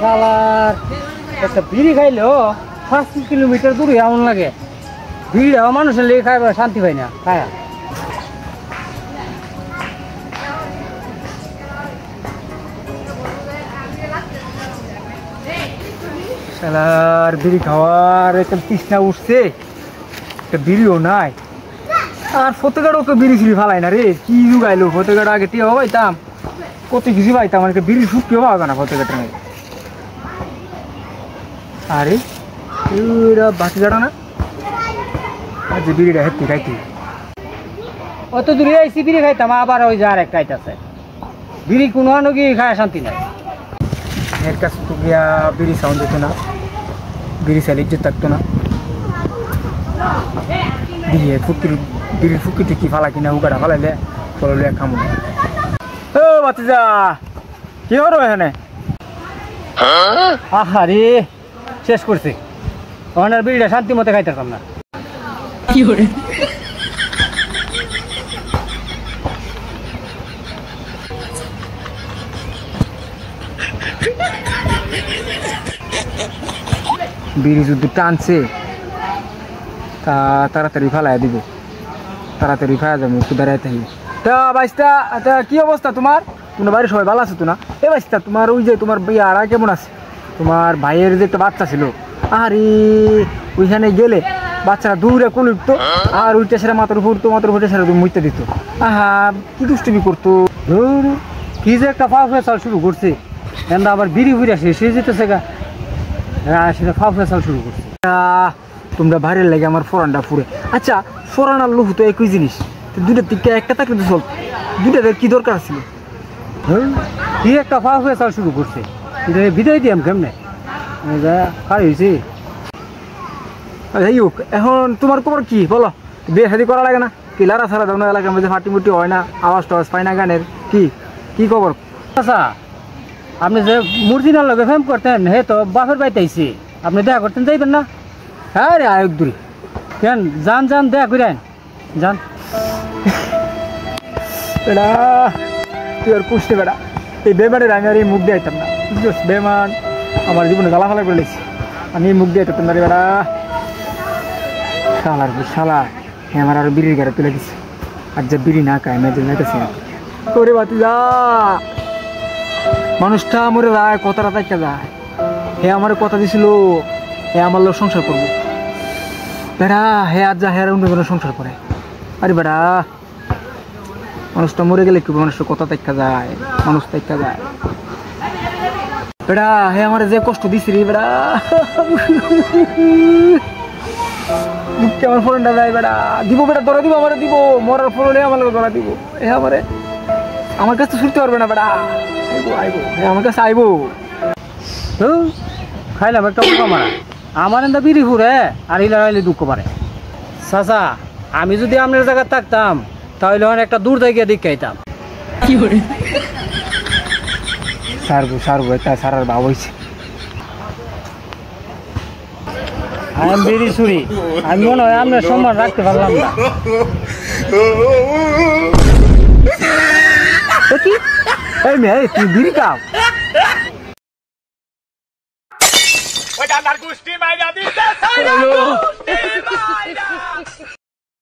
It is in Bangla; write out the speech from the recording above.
শালার একটা বিড়ি খাইলো 5 কিলোমিটার দূরে এমন লাগে। বিড়িটাও মানুষের লেগে খাইবে শান্তি পাই না খায়া। শালার বিড়ি খাওয়ার একটা তৃষ্ণা উঠছে, একটা বিড়িও নাই। আর ফতেগাড় ওকে বিড়ি ফিরি ফালাই না রে, কি যুগাইলো ফতেগাড় আগে টিয়া পাইতাম, কত কিছু পাইতাম, একটা বিড়ি শুকিয়েও পাওয়া না ফতেগাড়টা নাই। আরে এরা বাকি গাড়া না, আজ বিড়িটা হেঁটে খাইতে অত দূরে আইসি বিড়ি খাইতাম, আবার ওই যে আর একটা আইতাছে বিড়ি কোনো আনুকি খায় শান্তি নাই। এর কাছে তো গিয়া বিড়ি সাউন্ড হতো না, বিড়ি চাইলে ইজ্জত থাকতো না। বিড়ি ফুকির বিড়ির ফুকিটি কি ফালা কিনা উগাটা ফালাইলে ফলে খামো। ও বাতিজা কি হলো এখানে? আহারে শেষ করছে, ওনার বিড়িটা শান্তি মতো খাইতাম না। কি করে বিড়ি যদি টানছে তা তাড়াতাড়ি ফালাই দিব, তাড়াতাড়ি ফায়া যাবো, একটু দাঁড়াইতে হবে। তা বাইস্তা কি অবস্থা তোমার? তোমার বাড়ির সবাই ভালো আছে তো না? এ বাইস্তা তোমার ওই যে তোমার বিয়ারা কেমন আছে? তোমার ভাইয়ের যে একটা বাচ্চা ছিল, আরে ওইখানে গেলে বাচ্চারা দূরে কোন উঠতো, আর ওইটা সেরা মাথার উপর উঠতো, মাথার উপর সেরা মুইতে দিত। আহা কি দুষ্টুমি করতো, কি যে একটা ফাউ ফেসাল শুরু করছে, আবার বিড়ি বুড়ি আসে সে যেতেছে গা, সেটা ফাউ ফেসাল শুরু করছে। তোমরা বাইরের লাগে আমার ফোরানটা ফুরে। আচ্ছা ফোরান আর লুহু তো একই জিনিস, দুটার দিকে একটা থাকলে তো চল, দুটাদের কি দরকার ছিল? কি একটা ফাউ ফেসাল শুরু করছে, এটা বিদায় দিয়াম কেমনে পারি হয়েছে। যাই হোক, এখন তোমার খবর কি বলো? বিয়ে শাদি করা লাগে না? কি লারা সারা দাও না, এলাকার মধ্যে ফাটি মুটি হয় না, আওয়াজ টাওয়াজ পাই না গানের, কি খবর? আচ্ছা আপনি যে মুরজিনার লগে ফেম করতেন, হে তো বাপের বাড়িতে আইছি, আপনি দেখা করতেন যাইবেন না? হ্যাঁ রে আয়োগ দূরে কেন, যান যান দেখা করেন যান। বেড়া তুই আর পুষতে বেড়া, এই বেমানের আমি আর এই মুখ দিয়ে আইতাম না, বেমান আমার জীবনে জ্বালা ফালা করে লেছি, আমি এই মুখ দিয়ে আইতাম না রে বেড়া। শালার শালা আমার আরো বিড়ির গাড়ি তুলে দিচ্ছে, আর যে বিড়ি না খায় মেজে যাইতেছে না করে বাতি যা। মানুষটা মরে যায়, কথাটা তাইকা যায়, হে আমার কথা দিছিল হে আমার লোক সংসার করবো, বেড়া হে আজ যা হে অন্য কোনো সংসার করে। আরে বেড়া মানুষটা মরে গেলে কি মানুষের কথা তাইকা যায়, মানুষ তাইকা যায়। বেড়া হে আমার যে কষ্ট দিছিলি বেড়া, আমার ফোনটা যায় বেড়া, দিব বেড়া ধরা দিব, আমার দিব মরার ফোনে আমার ধরা দিব, এ আমারে আমার কাছে শুনতে পারবে না বেড়া, আইবো আইবো আমার কাছে আইবো। তো খাইলাম একটা পোকা মারা, আমার এন্দা বিড়ি ফুরে আর ইলাইলে দুঃখ পারে। চাচা আমি যদি আপনার জায়গায় থাকতাম তাহলে একটা দূর জায়গা দিক খাইতাম। কি করে সারবো সারবো একটা সারার ভাব হয়েছে। আমি বিড়ি ছুরি, আমি মনে হয় আপনার সম্মান রাখতে পারলাম না। কি এই মেয়ে তুই বিড়ি খাও? ওই ডান্ডার গুষ্টি মাইরা দিতে